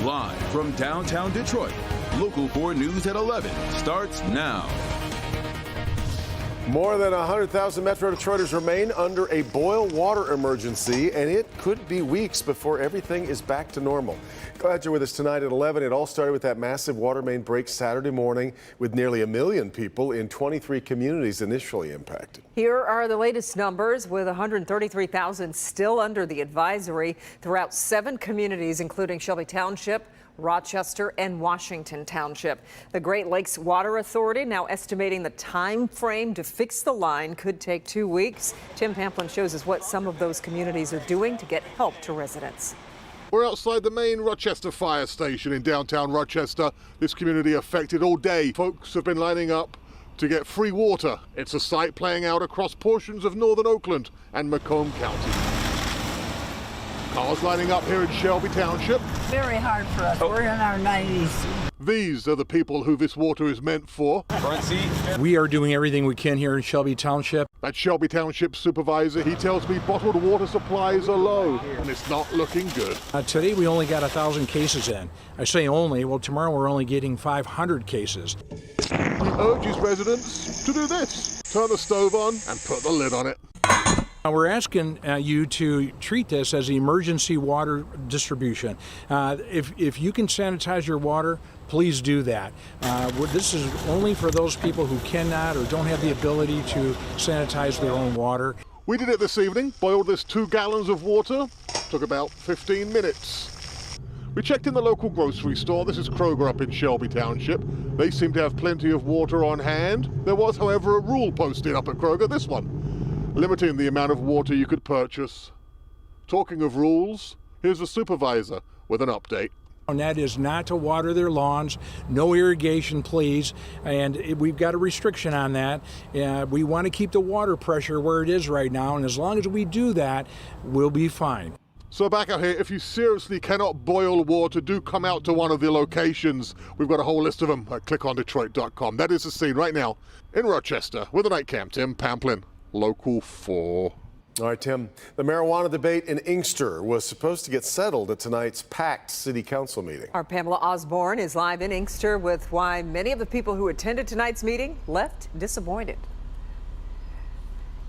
Live from downtown Detroit, Local 4 News at 11 starts now. More than 100,000 Metro Detroiters remain under a boil water emergency, and it could be weeks before everything is back to normal. Glad you're with us tonight at 11. It all started with that massive water main break Saturday morning, with nearly 1 million people in 23 communities initially impacted. Here are the latest numbers, with 133,000 still under the advisory throughout 7 communities, including Shelby Township, Rochester, and Washington Township. The Great Lakes Water Authority now estimating the time frame to fix the line could take 2 weeks. Tim Pamplin shows us what some of those communities are doing to get help to residents. We're outside the main Rochester fire station in downtown Rochester. This community affected all day. Folks have been lining up to get free water. It's a sight playing out across portions of northern Oakland and Macomb County. Cars lining up here in Shelby Township. Very hard for us. We're in our 90s. These are the people who this water is meant for. Front seat. We are doing everything we can here in Shelby Township. That Shelby Township supervisor, he tells me bottled water supplies are low, and it's not looking good. Today we only got 1,000 cases in. I say only, well tomorrow we're only getting 500 cases. He urges residents to do this. Turn the stove on and put the lid on it. We're asking you to treat this as emergency water distribution. If you can sanitize your water, please do that. This is only for those people who cannot or don't have the ability to sanitize their own water. We did it this evening, boiled this 2 gallons of water, took about 15 minutes. We checked in the local grocery store. This is Kroger up in Shelby Township. They seem to have plenty of water on hand. There was, however, a rule posted up at Kroger, this one, limiting the amount of water you could purchase. Talking of rules, here's a supervisor with an update. And that is not to water their lawns, no irrigation, please. And we've got a restriction on that. We want to keep the water pressure where it is right now, and as long as we do that, we'll be fine. So back out here, if you seriously cannot boil water, do come out to one of the locations. We've got a whole list of them at clickondetroit.com. That is the scene right now in Rochester with the night cam. Tim Pamplin, Local 4. All right, Tim. The marijuana debate in Inkster was supposed to get settled at tonight's packed city council meeting. Our Pamela Osborne is live in Inkster with why many of the people who attended tonight's meeting left disappointed.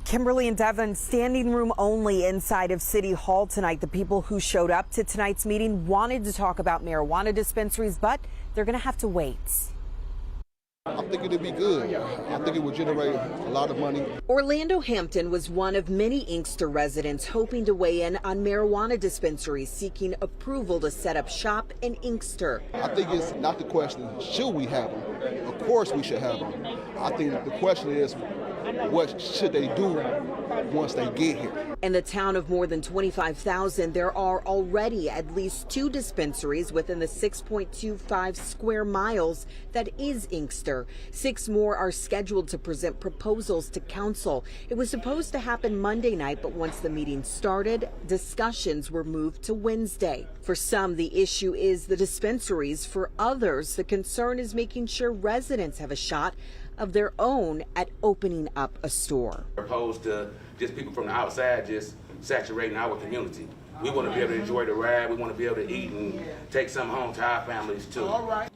Kimberly and Devin, standing room only inside of City Hall tonight. The people who showed up to tonight's meeting wanted to talk about marijuana dispensaries, but they're going to have to wait. I think it'd be good. I think it would generate a lot of money. Orlando Hampton was one of many Inkster residents hoping to weigh in on marijuana dispensaries seeking approval to set up shop in Inkster. I think it's not the question, should we have them? Of course we should have them. I think the question is, what should they do once they get here? In the town of more than 25,000, there are already at least 2 dispensaries within the 6.25 square miles that is Inkster. 6 more are scheduled to present proposals to council. It was supposed to happen Monday night, but once the meeting started, discussions were moved to Wednesday. For some, the issue is the dispensaries. For others, the concern is making sure residents have a shot of their own at opening up a store. Opposed to just people from the outside just saturating our community. We want to be able to enjoy the ride. We want to be able to eat and take some home to our families too. All right.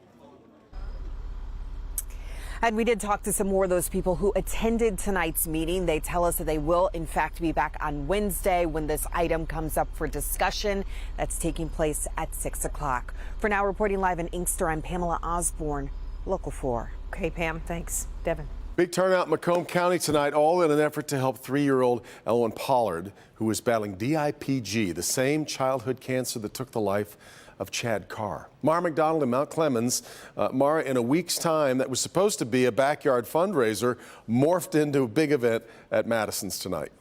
And we did talk to some more of those people who attended tonight's meeting. They tell us that they will, in fact, be back on Wednesday when this item comes up for discussion. That's taking place at 6 o'clock. For now, reporting live in Inkster, I'm Pamela Osborne, Local 4. Okay, Pam, thanks. Devin. Big turnout in Macomb County tonight, all in an effort to help 3-year-old Elwyn Pollard, who is battling DIPG, the same childhood cancer that took the life of Chad Carr. Mara McDonald in Mount Clemens. Mara, in a week's time, that was supposed to be a backyard fundraiser, morphed into a big event at Madison's tonight.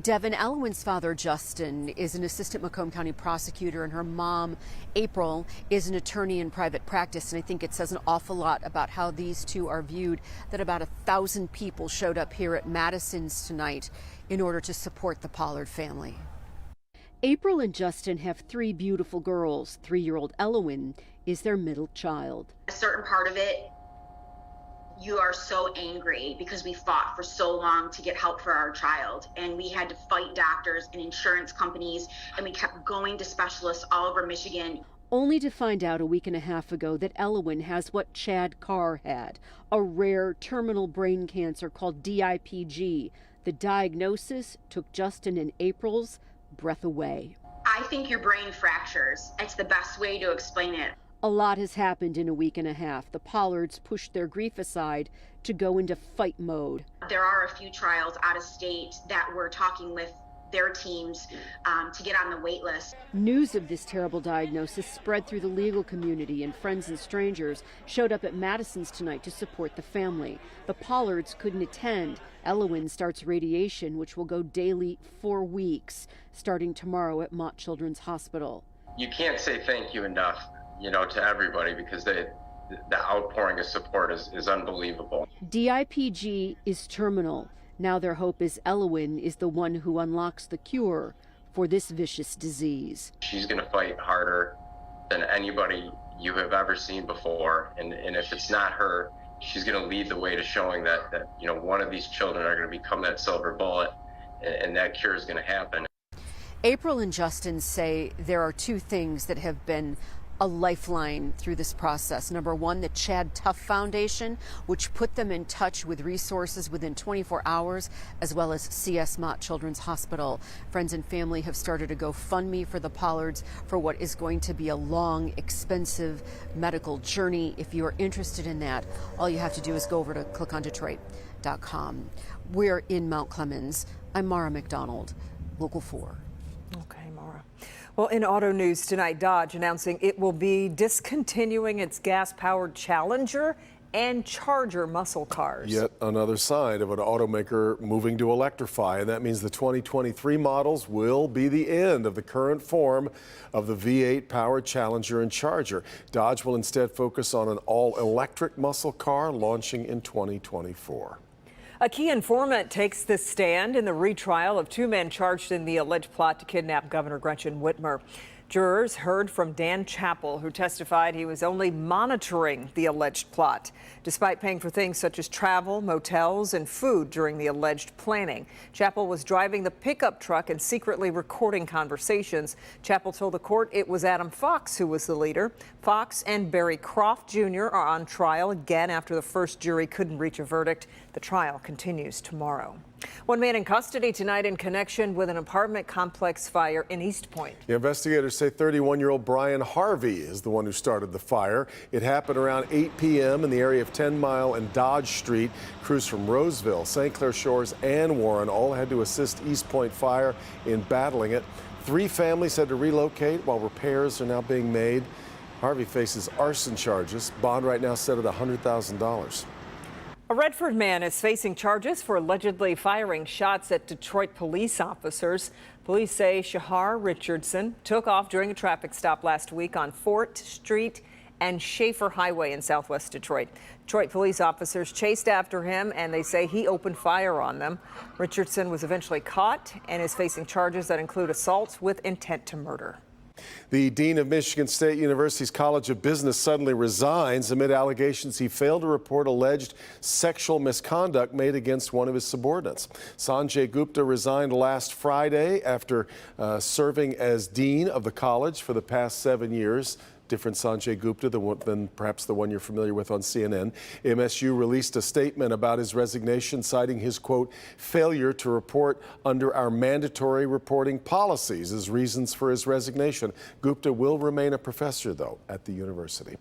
Devin, Elwyn's father, Justin, is an assistant Macomb County prosecutor, and her mom, April, is an attorney in private practice. And I think it says an awful lot about how these two are viewed, that about 1,000 people showed up here at Madison's tonight in order to support the Pollard family. April and Justin have 3 beautiful girls. 3-year-old Elwyn is their middle child. A certain part of it, you are so angry because we fought for so long to get help for our child, and we had to fight doctors and insurance companies, and we kept going to specialists all over Michigan. only to find out a week and a half ago that Elwyn has what Chad Carr had, a rare terminal brain cancer called DIPG. The diagnosis took Justin and April's breath away. I think your brain fractures. It's the best way to explain it. A lot has happened in a week and a half. The Pollards pushed their grief aside to go into fight mode. There are a few trials out of state that we're talking with their teams to get on the wait list. News of this terrible diagnosis spread through the legal community, and friends and strangers showed up at Madison's tonight to support the family. The Pollards couldn't attend. Elwyn starts radiation, which will go daily for weeks, starting tomorrow at Mott Children's Hospital. You can't say thank you enough, to everybody, because the outpouring of support is unbelievable. DIPG is terminal. Now their hope is Elwyn is the one who unlocks the cure for this vicious disease. She's going to fight harder than anybody you have ever seen before. And if it's not her, she's going to lead the way to showing that one of these children are going to become that silver bullet, and that cure is going to happen. April and Justin say there are two things that have been a lifeline through this process. Number one, the Chad Tough Foundation, which put them in touch with resources within 24 hours, as well as CS Mott Children's Hospital. Friends and family have started a GoFundMe for the Pollards for what is going to be a long, expensive medical journey. If you are interested in that, all you have to do is go over to clickondetroit.com. We're in Mount Clemens. I'm Mara McDonald, Local 4. Okay, Mara. Well, in auto news tonight, Dodge announcing it will be discontinuing its gas-powered Challenger and Charger muscle cars. Yet another sign of an automaker moving to electrify, and that means the 2023 models will be the end of the current form of the V8 powered Challenger and Charger. Dodge will instead focus on an all-electric muscle car launching in 2024. A key informant takes the stand in the retrial of two men charged in the alleged plot to kidnap Governor Gretchen Whitmer. Jurors heard from Dan Chappell, who testified he was only monitoring the alleged plot, despite paying for things such as travel, motels, and food during the alleged planning. Chappell was driving the pickup truck and secretly recording conversations. Chappell told the court it was Adam Fox who was the leader. Fox and Barry Croft Jr. are on trial again after the first jury couldn't reach a verdict. The trial continues tomorrow. One man in custody tonight in connection with an apartment complex fire in East Point. The investigators say 31-year-old Brian Harvey is the one who started the fire. It happened around 8 p.m. in the area of 10 Mile and Dodge Street. Crews from Roseville, St. Clair Shores, and Warren all had to assist East Point Fire in battling it. 3 families had to relocate while repairs are now being made. Harvey faces arson charges. Bond right now set at $100,000. A Redford man is facing charges for allegedly firing shots at Detroit police officers. Police say Shahar Richardson took off during a traffic stop last week on Fort Street and Schaefer Highway in southwest Detroit. Detroit police officers chased after him, and they say he opened fire on them. Richardson was eventually caught and is facing charges that include assault with intent to murder. The dean of Michigan State University's College of Business suddenly resigns amid allegations he failed to report alleged sexual misconduct made against one of his subordinates. Sanjay Gupta resigned last Friday after serving as dean of the college for the past 7 years. Different Sanjay Gupta than perhaps the one you're familiar with on CNN. MSU released a statement about his resignation, citing his, quote, failure to report under our mandatory reporting policies as reasons for his resignation. Gupta will remain a professor, though, at the university.